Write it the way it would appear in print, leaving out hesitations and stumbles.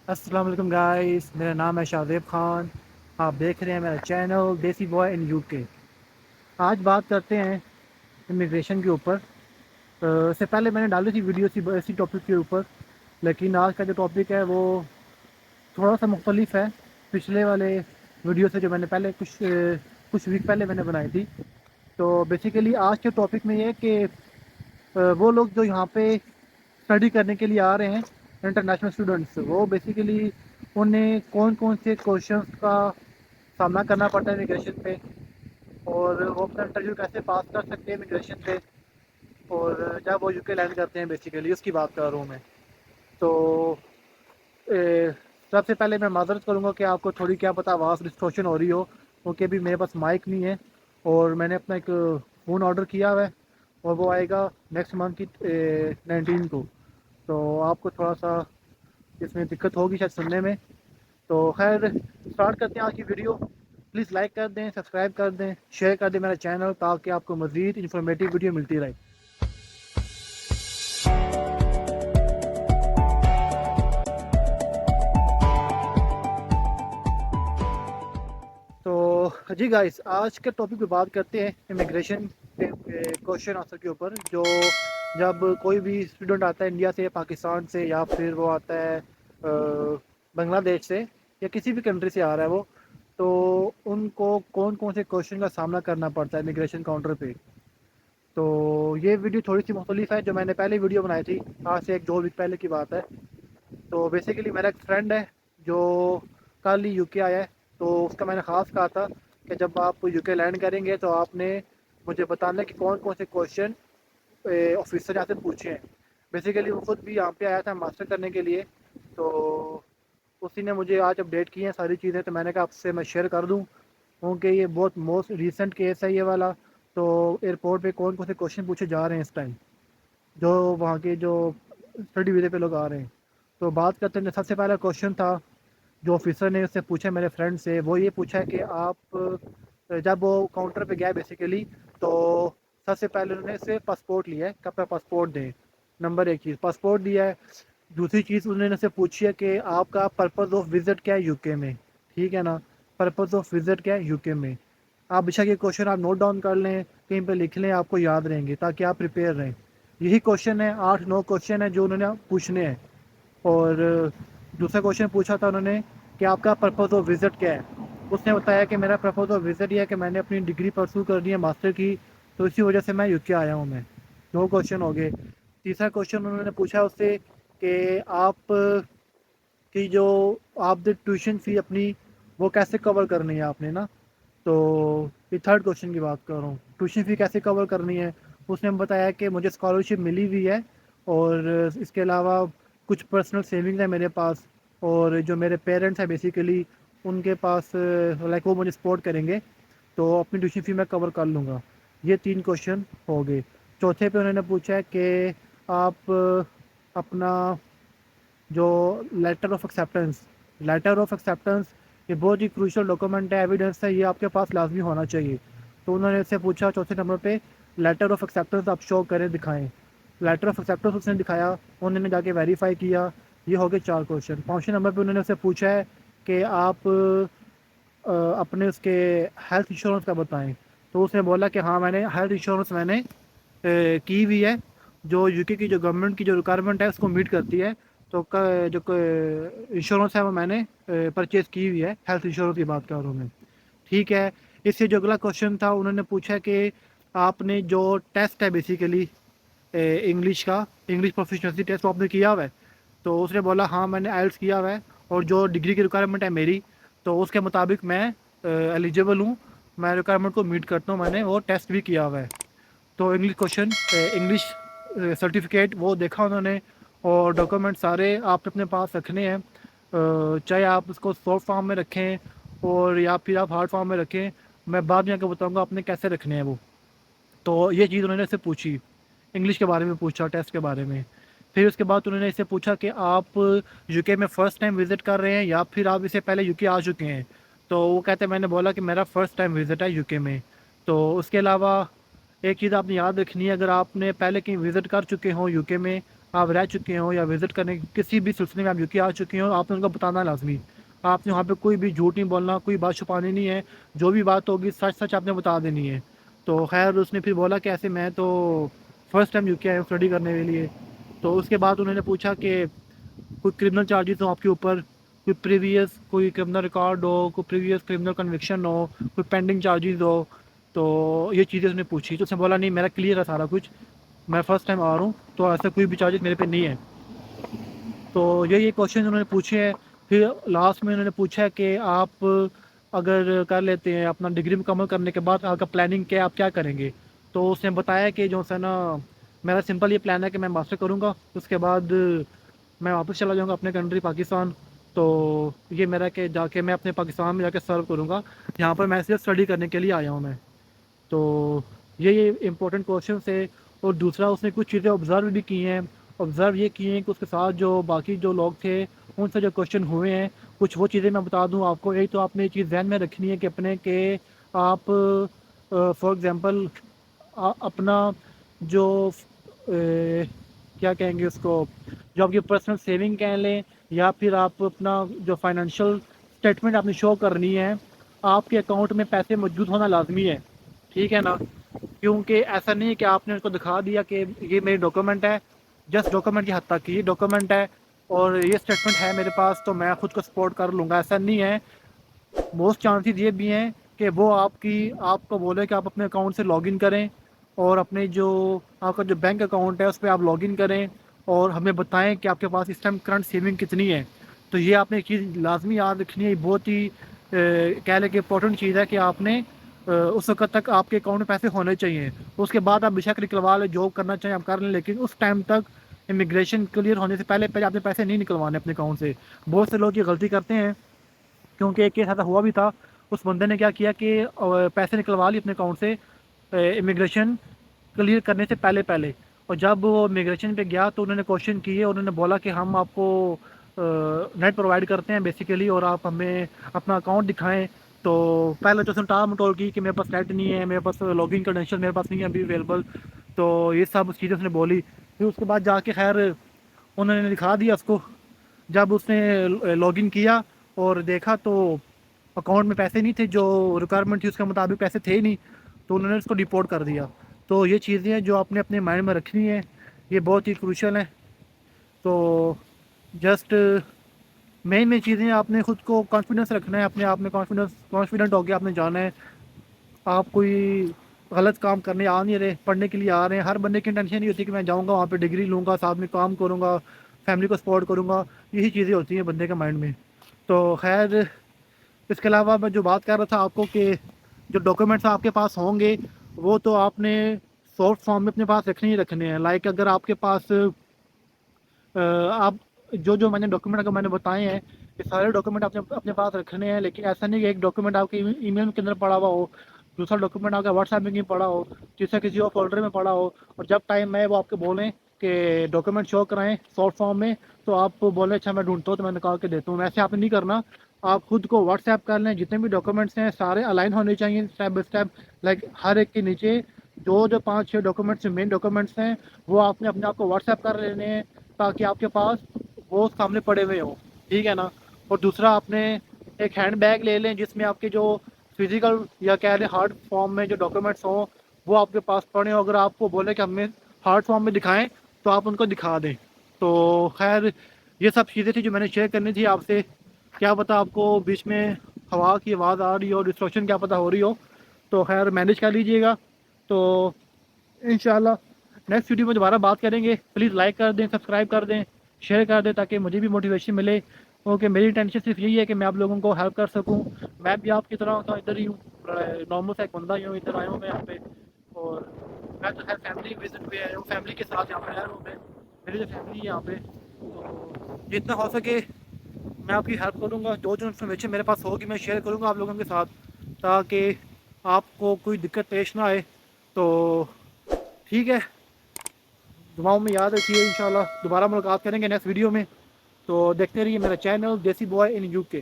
السلام علیکم گائز، میرا نام ہے شاہزیب خان. آپ دیکھ رہے ہیں میرا چینل دیسی بوائے ان یو کے. آج بات کرتے ہیں امیگریشن کے اوپر. اس سے پہلے میں نے ڈالی تھی ویڈیو اسی ٹاپک کے اوپر، لیکن آج کا جو ٹاپک ہے وہ تھوڑا سا مختلف ہے پچھلے والے ویڈیو سے جو میں نے پہلے کچھ ویک پہلے میں نے بنائی تھی. تو بیسیکلی آج کے ٹاپک میں یہ ہے کہ وہ لوگ جو یہاں پہ اسٹڈی کرنے کے لیے آ رہے ہیں، انٹرنیشنل اسٹوڈنٹس، وہ بیسیکلی انہیں کون کون سے کوشچنس کا سامنا کرنا پڑتا ہے امیگریشن پہ، اور وہ اپنا انٹرویو کیسے پاس کر سکتے ہیں امیگریشن پہ، اور جب وہ یو کے لینڈ کرتے ہیں بیسیکلی اس کی بات کر رہا ہوں میں. تو سب سے پہلے میں معذرت کروں گا کہ آپ کو تھوڑی کیا پتہ آواز ڈسٹورشن ہو رہی ہو، کیونکہ ابھی میرے پاس مائک نہیں ہے اور میں نے اپنا ایک فون آرڈر کیا ہوا ہے اور وہ آئے گا نیکسٹ منتھ کی 19 کو. تو آپ کو تھوڑا سا اس میں دقت ہوگی شاید سننے میں. تو خیر اسٹارٹ کرتے ہیں آج کی ویڈیو. پلیز لائک کر دیں، سبسکرائب کر دیں، شیئر کر دیں میرا چینل، تاکہ آپ کو مزید انفارمیٹیو ویڈیو ملتی رہے. تو جی گائز، آج کے ٹاپک پہ بات کرتے ہیں امیگریشن کے کوشچن آنسر کے اوپر. جو جب کوئی بھی اسٹوڈنٹ آتا ہے انڈیا سے، پاکستان سے، یا پھر وہ آتا ہے بنگلہ دیش سے، یا کسی بھی کنٹری سے آ رہا ہے وہ، تو ان کو کون کون سے کوشچن کا سامنا کرنا پڑتا ہے امیگریشن کاؤنٹر پہ. تو یہ ویڈیو تھوڑی سی مختلف ہے. جو میں نے پہلے ویڈیو بنائی تھی آج سے 1-2 ویک پہلے کی بات ہے. تو بیسیکلی میرا ایک فرینڈ ہے جو کل ہی یو کے آیا ہے. تو اس کا میں نے خاص کہا تھا کہ جب آپ یو کے لینڈ کریں گے تو آپ نے مجھے بتانا کہ کون کون سے کوشچن آفیسر یہاں سے پوچھے ہیں. بیسیکلی وہ خود بھی یہاں پہ آیا تھا ماسٹر کرنے کے لیے. تو اسی نے مجھے آج اپڈیٹ کی ہیں ساری چیزیں. تو میں نے کہا آپ سے میں شیئر کر دوں، کیونکہ یہ بہت موسٹ ریسنٹ کیس ہے یہ والا. تو ایئرپورٹ پہ کون کون سے کوشچن پوچھے جا رہے ہیں اس ٹائم، جو وہاں کے جو اسٹڈی ویزے پہ لوگ آ رہے ہیں. تو بات کرتے ہیں، سب سے پہلا کوشچن تھا جو آفیسر نے اس سے پوچھا میرے فرینڈ سے، وہ یہ پوچھا کہ آپ جب وہ کاؤنٹر پہ گیا بیسیکلی، تو سب سے پہلے انہوں نے اسے پاسپورٹ لیا ہے کہ اپنا پاسپورٹ دیں. نمبر ایک چیز پاسپورٹ دیا ہے. دوسری چیز انہوں نے سے پوچھی ہے کہ آپ کا پرپز آف وزٹ کیا ہے یو کے میں. ٹھیک ہے نا، پرپز آف وزٹ کیا ہے یو کے میں. آپ بے شک یہ کوشچن آپ نوٹ ڈاؤن کر لیں، کہیں پہ لکھ لیں، آپ کو یاد رہیں گے تاکہ آپ پریپیئر رہیں. یہی کوشچن ہے، 8-9 کوشچن ہے جو انہوں نے پوچھنے ہیں. اور دوسرا کوشچن پوچھا تھا انہوں نے کہ آپ کا پرپز آف وزٹ کیا ہے. اس نے بتایا کہ میرا پرپز آف وزٹ یہ ہے کہ میں نے اپنی ڈگری پرسو کرنی ہے ماسٹر کی، تو اسی وجہ سے میں یو کے آیا ہوں. میں 2 کوشچن ہو گئے. تیسرا کوشچن انہوں نے پوچھا اس سے کہ آپ کی جو آپ نے ٹیوشن فی اپنی وہ کیسے کور کرنی ہے آپ نے نا. تو یہ تھرڈ کوشچن کی بات کر رہا ہوں، ٹیوشن فی کیسے کور کرنی ہے. اس نے بتایا کہ مجھے اسکالرشپ ملی ہوئی ہے، اور اس کے علاوہ کچھ پرسنل سیونگز ہیں میرے پاس، اور جو میرے پیرنٹس ہیں بیسیکلی ان کے پاس لائک وہ مجھے سپورٹ کریں گے، تو اپنی ٹیوشن فی میں کور کر لوں گا. یہ 3 کوشچن ہو گئے. چوتھے پہ انہوں نے پوچھا کہ آپ اپنا جو لیٹر آف ایکسیپٹنس یہ بہت ہی کروشل ڈاکومنٹ ہے، ایویڈنس ہے، یہ آپ کے پاس لازمی ہونا چاہیے. تو انہوں نے اس سے پوچھا چوتھے نمبر پہ لیٹر آف ایکسیپٹنس آپ شو کریں، دکھائیں. لیٹر آف ایکسیپٹنس اس نے دکھایا، انہوں نے جا کے ویریفائی کیا. یہ ہو گئے 4 کوشچن. 5ویں نمبر پہ انہوں نے اس سے پوچھا ہے کہ آپ اپنے اس کے ہیلتھ انشورنس کا بتائیں. تو اس نے بولا کہ ہاں میں نے ہیلتھ انشورنس میں نے کی ہوئی ہے، جو یو کے کی جو گورنمنٹ کی جو ریکوائرمنٹ ہے اس کو میٹ کرتی ہے. تو جو انشورنس ہے وہ میں نے پرچیز کی ہوئی ہے، ہیلتھ انشورنس کی بات کر رہا ہوں میں. ٹھیک ہے. اس سے جو اگلا کوشچن تھا انہوں نے پوچھا کہ آپ نے جو ٹیسٹ ہے بیسیکلی انگلش کا، انگلش پروفیشنسی ٹیسٹ وہ آپ نے کیا ہوا ہے. تو اس نے بولا ہاں میں نے آئلٹس کیا ہوا ہے، اور جو ڈگری کی ریکوائرمنٹ ہے میری، تو اس کے مطابق میں ایلیجیبل ہوں، میں ریکوائرمنٹ کو میٹ کرتا ہوں، میں نے وہ ٹیسٹ بھی کیا ہوا ہے. تو انگلش کوشچن، انگلش سرٹیفکیٹ وہ دیکھا انہوں نے، اور ڈاکومنٹ سارے آپ اپنے پاس رکھنے ہیں، چاہے آپ اس کو سافٹ فارم میں رکھیں اور یا پھر آپ ہارڈ فارم میں رکھیں. میں بعد میں آ کے بتاؤں گا آپ نے کیسے رکھنے ہیں وہ. تو یہ چیز انہوں نے اس سے پوچھی، انگلش کے بارے میں پوچھا، ٹیسٹ کے بارے میں. پھر اس کے بعد انہوں نے اس سے پوچھا کہ آپ یو کے میں فرسٹ ٹائم وزٹ کر رہے ہیں یا پھر آپ اس سے پہلے یو کے آ چکے ہیں. تو وہ کہتے ہیں میں نے بولا کہ میرا فرسٹ ٹائم وزٹ ہے یو کے میں. تو اس کے علاوہ ایک چیز آپ نے یاد رکھنی ہے، اگر آپ نے پہلے کہیں وزٹ کر چکے ہوں یو کے میں، آپ رہ چکے ہوں یا وزٹ کرنے کسی بھی سلسلے میں آپ یو کے آ چکے ہوں، آپ نے ان کو بتانا لازمی. آپ نے وہاں پہ کوئی بھی جھوٹ نہیں بولنا، کوئی بات چھپانی نہیں ہے، جو بھی بات ہوگی سچ سچ آپ نے بتا دینی ہے. تو خیر اس نے پھر بولا کہ ایسے میں تو فرسٹ ٹائم یو کے آیا ہوں اسٹڈی کرنے کے لیے. تو اس کے بعد انہوں نے پوچھا کہ کوئی کرمنل چارجز ہوں آپ کے اوپر، کوئی پریویس کوئی کرمنل ریکارڈ ہو، کوئی پریویس کرمنل کنوکشن ہو، کوئی پینڈنگ چارجز ہو. تو یہ چیزیں اس نے پوچھی. تو اس نے بولا نہیں میرا کلیئر ہے سارا کچھ، میں فرسٹ ٹائم آ رہا ہوں تو ایسا کوئی بھی چارجز میرے پہ نہیں ہے. تو یہ کوشچن انہوں نے پوچھے ہیں. پھر لاسٹ میں انہوں نے پوچھا کہ آپ اگر کر لیتے ہیں اپنا ڈگری مکمل کرنے کے بعد آپ کا پلاننگ کیا، آپ کیا کریں گے. تو اس نے بتایا کہ جو ہے نا میرا سمپل یہ پلان ہے کہ میں ماسٹر کروں گا، اس کے بعد میں واپس چلا جاؤں گا اپنے کنٹری پاکستان. تو یہ میرا کہ جا کے میں اپنے پاکستان میں جا کے سرو کروں گا، یہاں پر میں صرف اسٹڈی کرنے کے لیے آیا ہوں میں. تو یہ امپورٹنٹ کوشچن ہے. اور دوسرا اس نے کچھ چیزیں آبزرو بھی کی ہیں. آبزرو یہ کیے ہیں کہ اس کے ساتھ جو باقی جو لوگ تھے ان سے جو کوشچن ہوئے ہیں کچھ وہ چیزیں میں بتا دوں آپ کو. یہی تو آپ نے یہ چیز ذہن میں رکھنی ہے کہ اپنے کہ آپ فار ایگزامپل اپنا جو کیا کہیں گے اس کو، جو آپ کی پرسنل سیونگ کہہ لیں یا پھر آپ اپنا جو فائنینشیل اسٹیٹمنٹ آپ نے شو کرنی ہے، آپ کے اکاؤنٹ میں پیسے موجود ہونا لازمی ہے. ٹھیک ہے نا. کیونکہ ایسا نہیں ہے کہ آپ نے ان کو دکھا دیا کہ یہ میری ڈاکومنٹ ہے، جسٹ ڈاکومنٹ کی حد تک یہ ڈاکومنٹ ہے اور یہ اسٹیٹمنٹ ہے میرے پاس تو میں خود کو سپورٹ کر لوں گا. ایسا نہیں ہے. موسٹ چانسز یہ بھی ہیں کہ وہ آپ کو بولے کہ آپ اپنے اکاؤنٹ سے لاگ ان کریں اور اپنے جو آپ کا جو بینک اکاؤنٹ ہے اس پہ آپ لاگ ان کریں اور ہمیں بتائیں کہ آپ کے پاس اس ٹائم کرنٹ سیونگ کتنی ہے. تو یہ آپ نے ایک چیز لازمی یاد رکھنی ہے. بہت ہی کہہ لیں کہ امپورٹنٹ چیز ہے کہ آپ نے اس وقت تک آپ کے اکاؤنٹ میں پیسے ہونے چاہیے. اس کے بعد آپ بے شک نکلوا لیں، جو کرنا چاہیں آپ کر لیں، لیکن اس ٹائم تک امیگریشن کلیئر ہونے سے پہلے آپ نے پیسے نہیں نکلوانے اپنے اکاؤنٹ سے. بہت سے لوگ یہ غلطی کرتے ہیں کیونکہ ایک کیس ایسا ہوا بھی تھا. اس بندے نے کیا کیا کہ پیسے نکلوا لیے اپنے اکاؤنٹ سے امیگریشن کلیئر کرنے سے پہلے. اور جب وہ امیگریشن پہ گیا تو انہوں نے کوشچن کیے، انہوں نے بولا کہ ہم آپ کو نیٹ پرووائڈ کرتے ہیں بیسیکلی اور آپ ہمیں اپنا اکاؤنٹ دکھائیں. تو پہلے تو اس نے ٹال مٹول کی کہ میرے پاس نیٹ نہیں ہے، میرے پاس لاگ ان کریڈینشیل میرے پاس نہیں ہے ابھی اویلیبل. تو یہ سب چیزیں اس نے بولی. پھر اس کے بعد جا کے خیر انہوں نے دکھا دیا اس کو. جب اس نے لاگ ان کیا اور دیکھا تو اکاؤنٹ میں پیسے نہیں تھے، جو ریکوائرمنٹ تھی اس کے مطابق پیسے تھے ہی نہیں. تو انہوں نے اس کو ڈیپورٹ کر دیا. تو یہ چیزیں ہیں جو آپ نے اپنے مائنڈ میں رکھنی ہے، یہ بہت ہی کروشل ہیں. تو جسٹ مین چیزیں آپ نے خود کو کانفیڈنس رکھنا ہے، اپنے آپ میں کانفیڈنٹ ہو کے آپ نے جانا ہے. آپ کوئی غلط کام کرنے آ نہیں رہے، پڑھنے کے لیے آ رہے ہیں. ہر بندے کی ٹینشن نہیں ہوتی کہ میں جاؤں گا وہاں پہ ڈگری لوں گا، ساتھ میں کام کروں گا، فیملی کو سپورٹ کروں گا. یہی چیزیں ہوتی ہیں بندے کے مائنڈ میں. تو خیر اس کے علاوہ میں جو بات کر رہا تھا آپ کو کہ جو ڈاکومنٹس آپ کے پاس ہوں گے وہ تو آپ نے سافٹ فارم میں اپنے پاس رکھنے ہی رکھنے ہیں. لائک اگر آپ کے پاس آپ جو میں نے ڈاکومنٹ اگر میں نے بتائے ہیں یہ سارے ڈاکومنٹ آپ نے اپنے پاس رکھنے ہیں. لیکن ایسا نہیں کہ ایک ڈاکومنٹ آپ کے ای میل کے اندر پڑا ہوا ہو، دوسرا ڈاکومنٹ آپ کا واٹس ایپ میں کہیں پڑا ہو، تیسرا کسی اور فولڈر میں پڑا ہو، اور جب ٹائم ہے وہ آپ کو بولیں کہ ڈاکومنٹ شو کرائیں سافٹ فارم میں تو آپ بولیں اچھا میں ڈھونڈتا ہوں تو میں نکال کے دیتا ہوں. ویسے آپ نے نہیں کرنا. آپ خود کو واٹس ایپ کر لیں. جتنے بھی ڈاکومنٹس ہیں سارے الائن ہونے چاہیے اسٹیپ بائی اسٹیپ. لائک ہر ایک کے نیچے جو 5-6 ڈاکومنٹس مین ڈاکومنٹس ہیں وہ آپ نے اپنے آپ کو واٹس ایپ کر لینے ہیں تاکہ آپ کے پاس وہ سامنے پڑے ہوئے ہوں. ٹھیک ہے نا. اور دوسرا آپ نے ایک ہینڈ بیگ لے لیں جس میں آپ کے جو فزیکل یا کہہ لیں ہارڈ فارم میں جو ڈاکومنٹس ہوں وہ آپ کے پاس پڑھیں. اگر آپ کو بولے کہ ہمیں ہارڈ فارم میں دکھائیں تو آپ ان کو دکھا دیں. تو خیر یہ سب چیزیں تھیں جو میں نے شیئر کرنی تھی آپ سے. کیا پتا آپ کو بیچ میں ہوا کی آواز آ رہی ہو، ڈسٹرکشن کیا پتہ ہو رہی ہو، تو خیر مینیج کر لیجئے گا. تو انشاءاللہ نیکسٹ ویڈیو میں دوبارہ بات کریں گے. پلیز لائک کر دیں، سبسکرائب کر دیں، شیئر کر دیں تاکہ مجھے بھی موٹیویشن ملے. کیونکہ میری انٹینشن صرف یہی ہے کہ میں آپ لوگوں کو ہیلپ کر سکوں. میں بھی آپ کی طرح ہوتا ہوں، ادھر ہی ہوں، نارمل سا ایک بندہ ہی ہوں، ادھر آیا ہوں میں یہاں پہ. اور میں تو خیر فیملی وزٹ پہ آیا ہوں، فیملی کے ساتھ یہاں پہ رہ رہا ہوں. میری جو فیملی ہے یہاں پہ تو جتنا ہو سکے میں آپ کی ہیلپ کروں گا. جو انفارمیشن میرے پاس ہوگی میں شیئر کروں گا آپ لوگوں کے ساتھ تاکہ آپ کو کوئی دقت پیش نہ آئے. تو ٹھیک ہے، دعاؤں میں یاد رکھیے. انشاءاللہ دوبارہ ملاقات کریں گے نیکسٹ ویڈیو میں. تو دیکھتے رہیے میرا چینل دیسی بوائے ان یو کے.